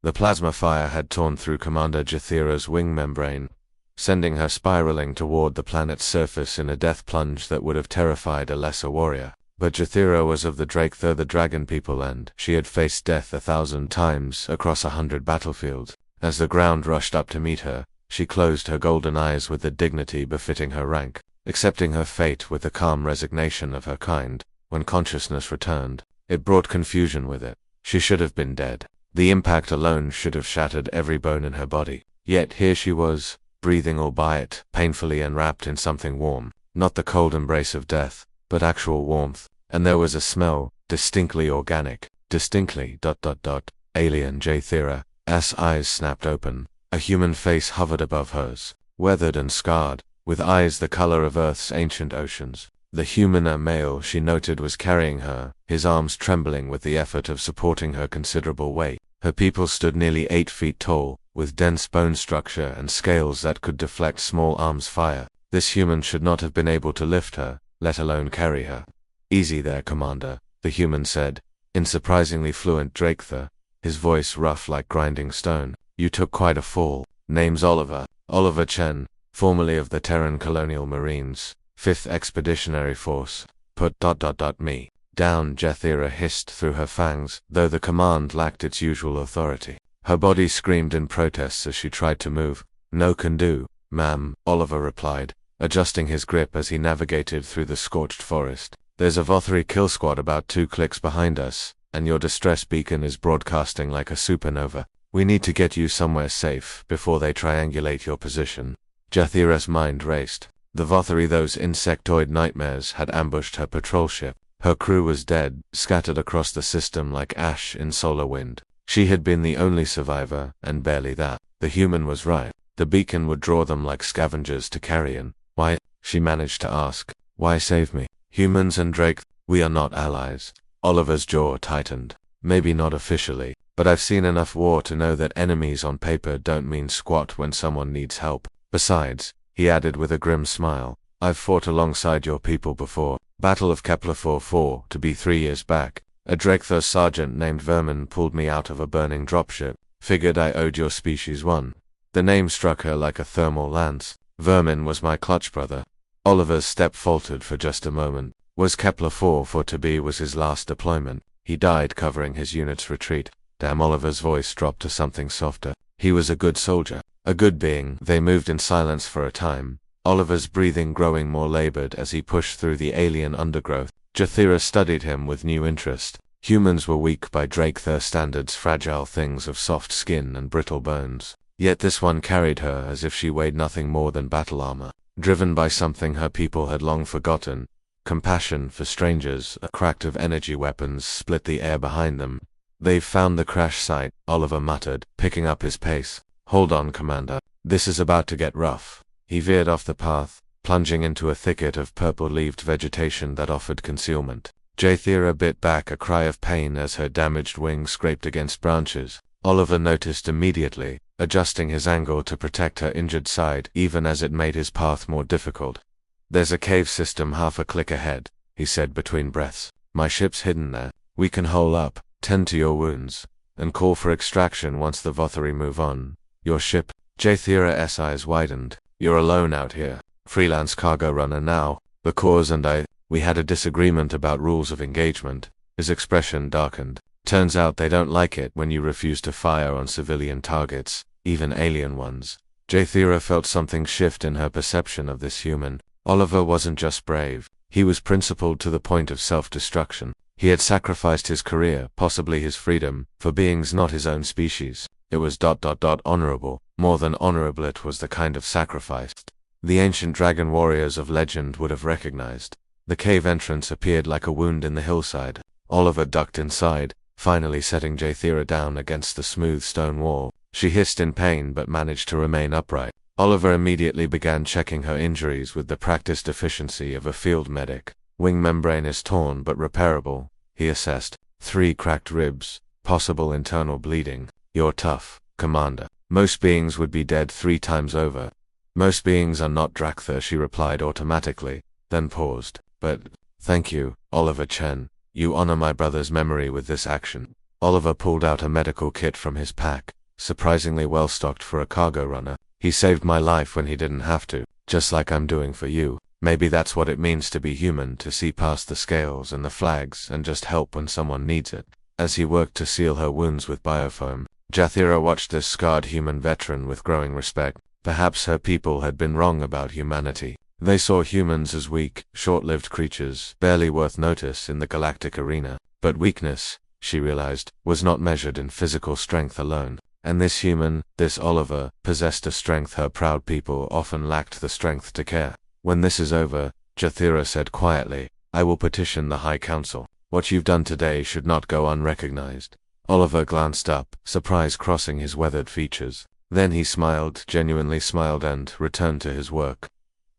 The plasma fire had torn through Commander Jathira's wing membrane, sending her spiraling toward the planet's surface in a death plunge that would have terrified a lesser warrior. But Jathira was of the Drakethur, the dragon people, and she had faced death 1,000 times across 100 battlefields. As the ground rushed up to meet her, she closed her golden eyes with the dignity befitting her rank, accepting her fate with the calm resignation of her kind. When consciousness returned, it brought confusion with it. She should have been dead. The impact alone should have shattered every bone in her body. Yet here she was, breathing albeit painfully and wrapped in something warm. Not the cold embrace of death, but actual warmth. And there was a smell, distinctly organic, distinctly ... Alien. Jathira's eyes snapped open. A human face hovered above hers, weathered and scarred, with eyes the color of Earth's ancient oceans. The humaner male she noted was carrying her, his arms trembling with the effort of supporting her considerable weight. Her people stood nearly 8 feet tall, with dense bone structure and scales that could deflect small arms fire. This human should not have been able to lift her, let alone carry her. "Easy there, Commander," the human said, in surprisingly fluent Drakethur, his voice rough like grinding stone. "You took quite a fall. Name's Oliver Chen, formerly of the Terran Colonial Marines, 5th Expeditionary Force. Put ... me down," Jathira hissed through her fangs, though the command lacked its usual authority. Her body screamed in protest as she tried to move. "No can do, ma'am," Oliver replied, adjusting his grip as he navigated through the scorched forest. "There's a Vothri kill squad about 2 clicks behind us, and your distress beacon is broadcasting like a supernova. We need to get you somewhere safe before they triangulate your position." Jathira's mind raced. The Vothri, those insectoid nightmares, had ambushed her patrol ship. Her crew was dead, scattered across the system like ash in solar wind. She had been the only survivor, and barely that. The human was right. The beacon would draw them like scavengers to carrion. "Why?" she managed to ask. "Why save me? Humans and Drake, we are not allies." Oliver's jaw tightened. "Maybe not officially, but I've seen enough war to know that enemies on paper don't mean squat when someone needs help. Besides," he added with a grim smile, "I've fought alongside your people before. Battle of Kepler 4-4, to be 3 years back. A Drakethur sergeant named Vermin pulled me out of a burning dropship. Figured I owed your species one." The name struck her like a thermal lance. Vermin was my clutch brother. Oliver's step faltered for just a moment. Was Kepler 4-4 to be was his last deployment? He died covering his unit's retreat. Damn, Oliver's voice dropped to something softer. He was a good soldier. A good being. They moved in silence for a time, Oliver's breathing growing more labored as he pushed through the alien undergrowth. Jathira studied him with new interest. Humans were weak by Drakethur standards, fragile things of soft skin and brittle bones. Yet this one carried her as if she weighed nothing more than battle armor. Driven by something her people had long forgotten, compassion for strangers, a crack of energy weapons split the air behind them. "They've found the crash site," Oliver muttered, picking up his pace. "Hold on, Commander. This is about to get rough." He veered off the path, plunging into a thicket of purple-leaved vegetation that offered concealment. Jathira bit back a cry of pain as her damaged wing scraped against branches. Oliver noticed immediately, adjusting his angle to protect her injured side even as it made his path more difficult. "There's a cave system half a click ahead," he said between breaths. "My ship's hidden there. We can hole up, tend to your wounds, and call for extraction once the Vothri move on." "Your ship?" Jathira's eyes widened. "You're alone out here. Freelance cargo runner now. The cause and we had a disagreement about rules of engagement." His expression darkened. "Turns out they don't like it when you refuse to fire on civilian targets, even alien ones." Jathira felt something shift in her perception of this human. Oliver wasn't just brave. He was principled to the point of self-destruction. He had sacrificed his career, possibly his freedom, for beings not his own species. It was ... honorable. More than honorable, it was the kind of sacrifice the ancient dragon warriors of legend would have recognized. The cave entrance appeared like a wound in the hillside. Oliver ducked inside, finally setting Jathira down against the smooth stone wall. She hissed in pain but managed to remain upright. Oliver immediately began checking her injuries with the practiced efficiency of a field medic. "Wing membrane is torn but repairable," he assessed. 3 cracked ribs, possible internal bleeding. "You're tough, Commander. Most beings would be dead 3 times over." "Most beings are not Drakethur," she replied automatically, then paused. "But, thank you, Oliver Chen. You honor my brother's memory with this action." Oliver pulled out a medical kit from his pack, surprisingly well stocked for a cargo runner. He saved my life when he didn't have to, just like I'm doing for you. Maybe that's what it means to be human, to see past the scales and the flags and just help when someone needs it. As he worked to seal her wounds with biofoam, Jathira watched this scarred human veteran with growing respect. Perhaps her people had been wrong about humanity. They saw humans as weak, short-lived creatures, barely worth notice in the galactic arena. But weakness, she realized, was not measured in physical strength alone. And this human, this Oliver, possessed a strength her proud people often lacked the strength to care. When this is over, Jathira said quietly, I will petition the High Council. What you've done today should not go unrecognized. Oliver glanced up, surprise crossing his weathered features. Then he smiled, genuinely smiled, and returned to his work.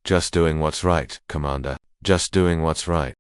Just doing what's right, Commander. Just doing what's right.